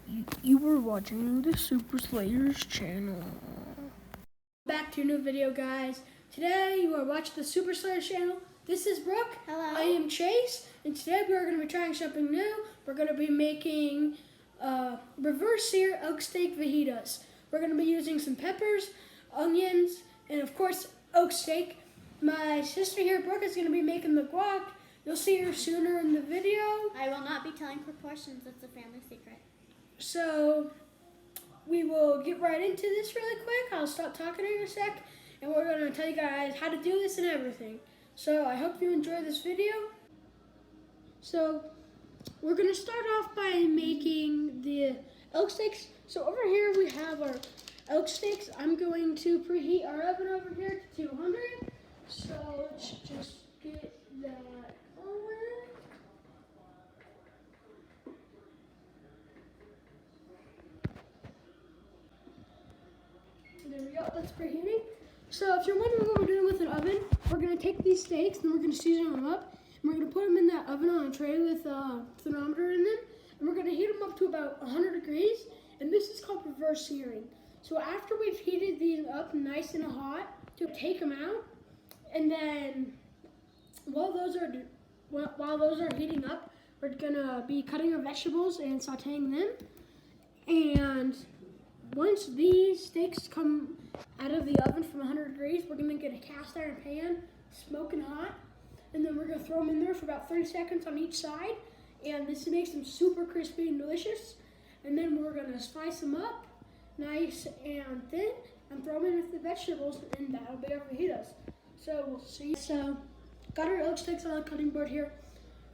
You were watching the Super Slayers channel. Back to a new video, guys. Today you are watching the Super Slayers channel. This is Brooke. Hello. I am Chase, and today we are going to be trying something new. We're going to be making reverse sear elk steak fajitas. We're going to be using some peppers, onions, and of course elk steak. My sister here, Brooke, is going to be making the guac. You'll see her sooner in the video. I will not be telling proportions. It's a family secret. So we will get right into this really quick. I'll stop talking in a sec, and we're going to tell you guys how to do this and everything. So I hope you enjoy this video. So we're going to start off by making the elk steaks. So over here we have our elk steaks. I'm going to preheat our oven over here to 200. So let's just get that over. There we go, that's preheating. So if you're wondering what we're doing with an oven, we're gonna take these steaks and we're gonna season them up. And we're gonna put them in that oven on a tray with a thermometer in them. And we're gonna heat them up to about 100 degrees. And this is called reverse searing. So after we've heated these up nice and hot, to take them out. And then while those are heating up, we're gonna be cutting our vegetables and sauteing them. And once these steaks come out of the oven from 100 degrees, we're gonna get a cast iron pan, smoking hot, and then we're gonna throw them in there for about 30 seconds on each side, and this makes them super crispy and delicious. And then we're gonna slice them up nice and thin and throw them in with the vegetables, and that'll be our fajitas. So we'll see. So got our elk steaks on the cutting board here.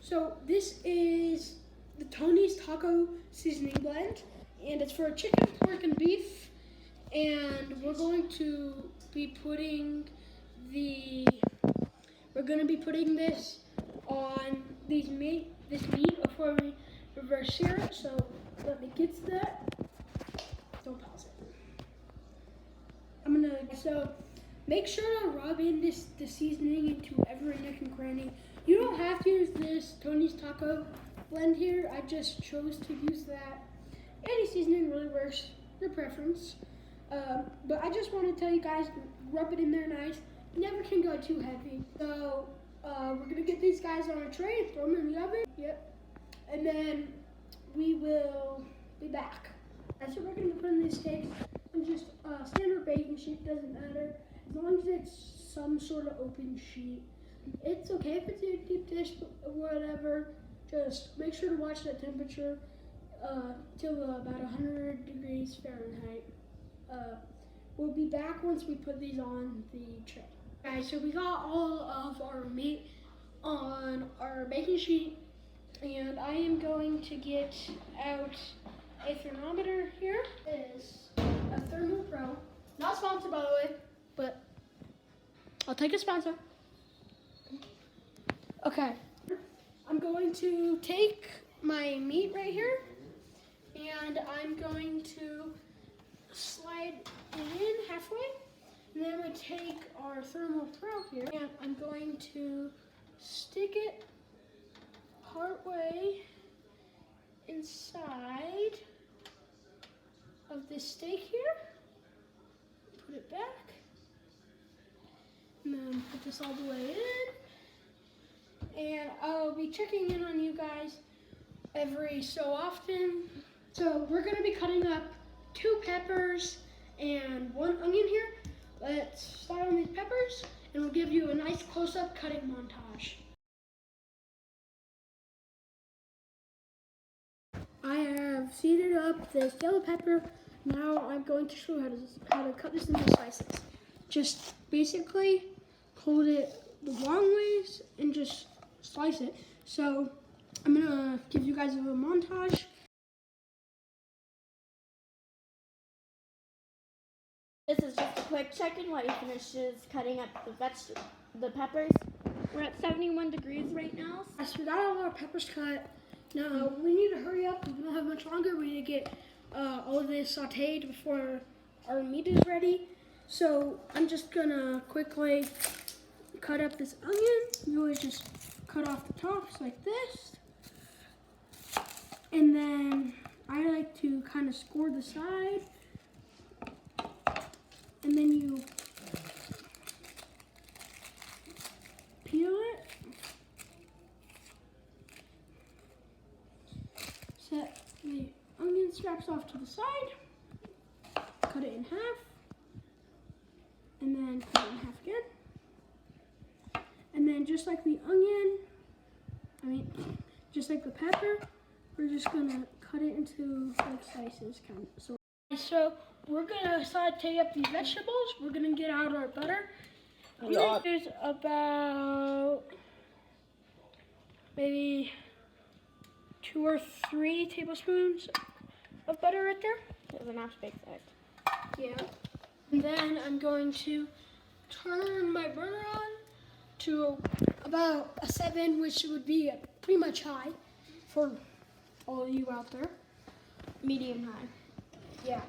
So this is the Tony's Taco Seasoning Blend. And it's for chicken, pork, and beef. And we're going to be putting this on this meat before we reverse sear it. So let me get to that. Don't pause it. So make sure to rub in the seasoning into every nook and cranny. You don't have to use this Tony's Taco blend here. I just chose to use that. Any seasoning really works, your preference. But I just want to tell you guys, rub it in there nice. You never can go too heavy. So we're gonna get these guys on a tray, throw them in the oven. Yep. And then we will be back. So we're gonna put in these steaks and just standard baking sheet, doesn't matter. As long as it's some sort of open sheet. It's okay if it's a deep dish, whatever. Just make sure to watch that temperature. Till about 100 degrees Fahrenheit. We'll be back once we put these on the tray. Alright, so we got all of our meat on our baking sheet, and I am going to get out a thermometer here. It is a Thermal Pro. Not sponsored, by the way, but I'll take a sponsor. Okay, I'm going to take my meat right here, and I'm going to slide it in halfway. And then we take our Thermal Pro here, and I'm going to stick it partway inside of this steak here. Put it back, and then put this all the way in. And I'll be checking in on you guys every so often. So we're gonna be cutting up 2 peppers and 1 onion here. Let's start on these peppers, and we'll give you a nice close-up cutting montage. I have seeded up this yellow pepper. Now I'm going to show you how to cut this into slices. Just basically hold it the long ways and just slice it. So I'm gonna give you guys a little montage. This is just a quick check-in while he finishes cutting up the peppers. We're at 71 degrees right now. Yes, we got all our peppers cut. Now we need to hurry up. We don't have much longer. We need to get all of this sauteed before our meat is ready. So I'm just gonna quickly cut up this onion. You always just cut off the tops like this. And then I like to of score the side, and then you peel it. Set the onion scraps off to the side. Cut it in half, and then cut it in half again. And then just like the onion, just like the pepper, we're just gonna cut it into like slices, kind of. So we're gonna saute up these vegetables. We're gonna get out our butter. There's about maybe 2 or 3 tablespoons of butter right there. There's enough to bake that. Yeah. And then I'm going to turn my burner on to about a 7, which would be pretty much high for all of you out there. Medium high. Yeah.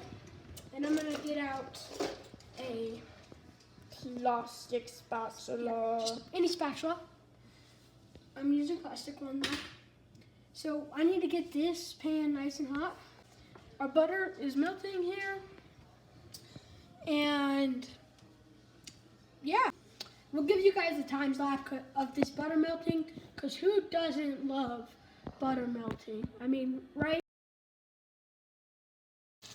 And I'm gonna get out a Plastic spatula. just any spatula. I'm using plastic one though. So I need to get this pan nice and hot. Our butter is melting here. And yeah, we'll give you guys a time lapse of this butter melting, because who doesn't love butter melting? I mean, right?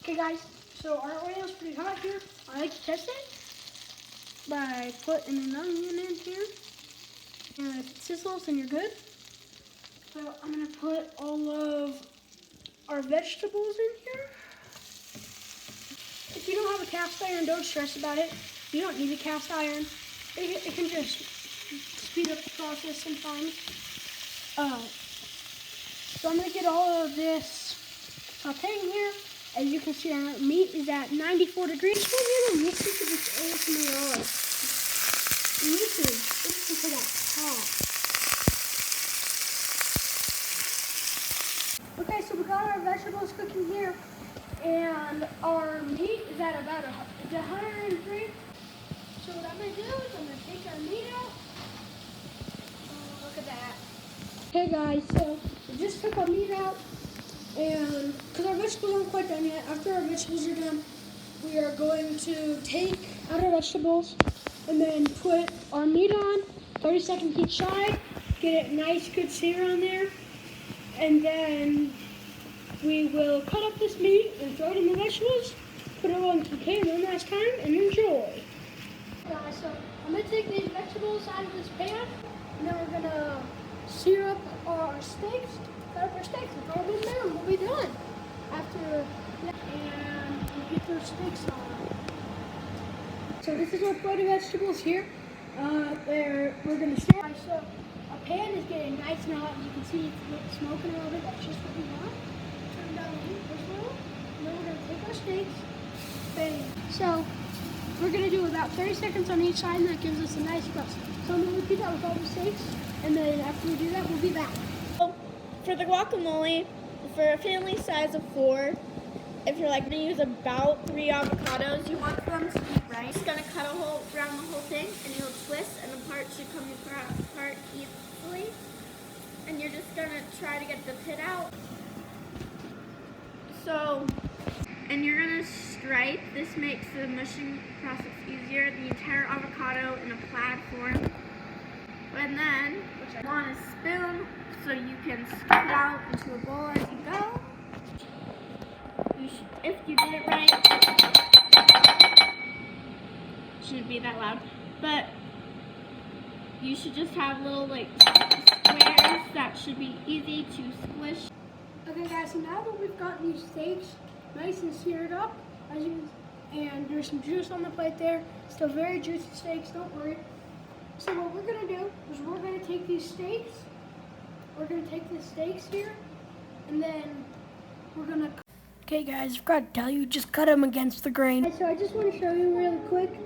Okay guys, so our oil is pretty hot here. I like to test it by putting an onion in here. And if it sizzles, then you're good. So I'm gonna put all of our vegetables in here. If you don't have a cast iron, don't stress about it. You don't need a cast iron. It can just speed up the process sometimes. So I'm gonna get all of this sauteing here. As you can see, our meat is at 94 degrees. Listen to this ASMR. Listen to that hot. Okay, so we got our vegetables cooking here, and our meat is at about 103. So what I'm gonna do is I'm gonna take our meat out. Oh, look at that. Okay guys, so we just took our meat out, and because our vegetables aren't quite done yet, after our vegetables are done, we are going to take out our vegetables and then put our meat on, 30 seconds each side, get it nice, good sear on there, and then we will cut up this meat and throw it in the vegetables, put it all into the pan one last time, and enjoy. So I'm going to take these vegetables out of this pan, and then we're going to sear up our steaks, cut up our steaks, and throw them in there, and we'll be done. After that, and we'll get those steaks on. So this is our plate of vegetables here. We're going to sear. So our pan is getting nice and hot. As you can see, it's smoking a little bit. That's just what we want. Turn down the heat just a little. And then we're going to take our steaks. Bang. So we're going to do about 30 seconds on each side, and that gives us a nice crust. So I'm going to repeat that with all the steaks, and then after we do that, we'll be back. So for the guacamole, for a family size of 4, if you're like going to use about 3 avocados, you want them to be right. Just going to cut a hole around the whole thing, and you'll twist, and the part should come apart easily. And you're just going to try to get the pit out. So, and you're going to stripe. This makes the mushing process easier. The entire avocado in a plaid form. And then, you want a spoon so you can scoop it out into a bowl as you go. If you did it right, shouldn't be that loud, but you should just have little like squares that should be easy to squish. Okay guys, so now that we've got these steaks nice and seared up, and there's some juice on the plate there, still very juicy steaks, don't worry. So what we're gonna do is we're gonna take these steaks, here, and then we're gonna. Okay guys, I forgot to tell you, just cut them against the grain. So I just want to show you really quick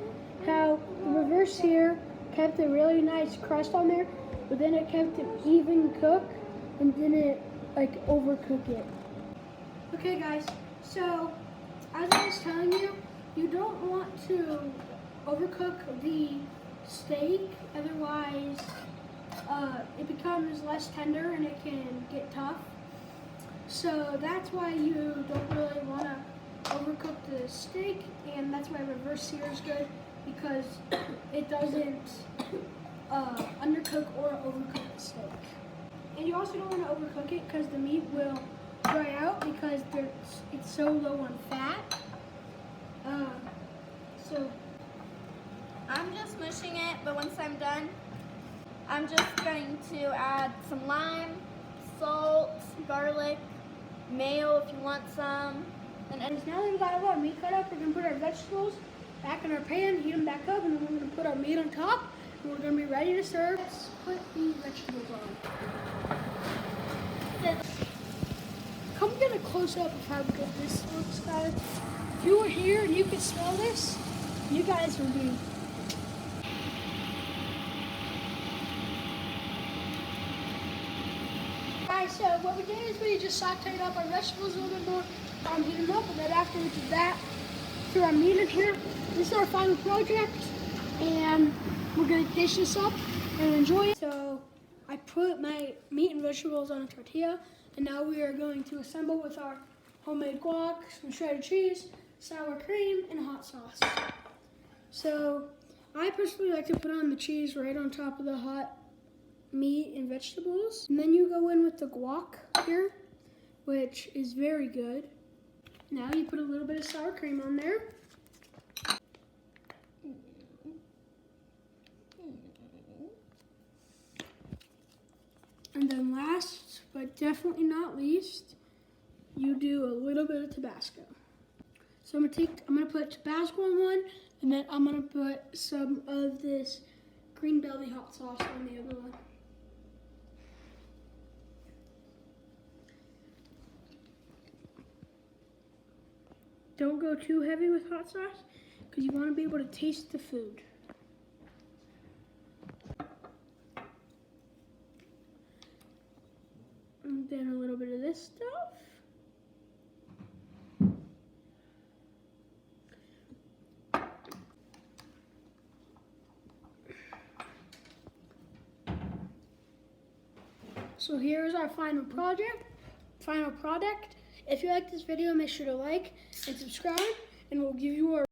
how the reverse sear kept a really nice crust on there, but then it kept an even cook and didn't like overcook it. Okay guys, so as I was telling you, you don't want to overcook the steak, otherwise it becomes less tender and it can get tough. So that's why you don't really want to steak, and that's why reverse sear is good because it doesn't undercook or overcook the steak. And you also don't want to overcook it because the meat will dry out because it's so low on fat. So I'm just mushing it, but once I'm done, I'm just going to add some lime, salt, garlic, mayo if you want some. and now that we've got all our meat cut up, we're going to put our vegetables back in our pan, heat them back up, and then we're going to put our meat on top, and we're going to be ready to serve. Let's put these vegetables on. Come get a close-up of how good this looks, guys. If you were here and you could smell this, you guys would be... Guys, so what we did is we just sauteed up our vegetables a little bit more, heat them up, and then after we did that, threw our meat in here. This is our final project, and we're going to dish this up and enjoy it. So I put my meat and vegetables on a tortilla, and now we are going to assemble with our homemade guac, some shredded cheese, sour cream, and hot sauce. So I personally like to put on the cheese right on top of the hot meat and vegetables. And then you go in with the guac here, which is very good. Now you put a little bit of sour cream on there. And then last, but definitely not least, you do a little bit of Tabasco. So I'm gonna put Tabasco on one, and then I'm gonna put some of this green belly hot sauce on the other one. Don't go too heavy with hot sauce, because you want to be able to taste the food. And then a little bit of this stuff. So here's our final product. If you like this video, make sure to like and subscribe, and we'll give you our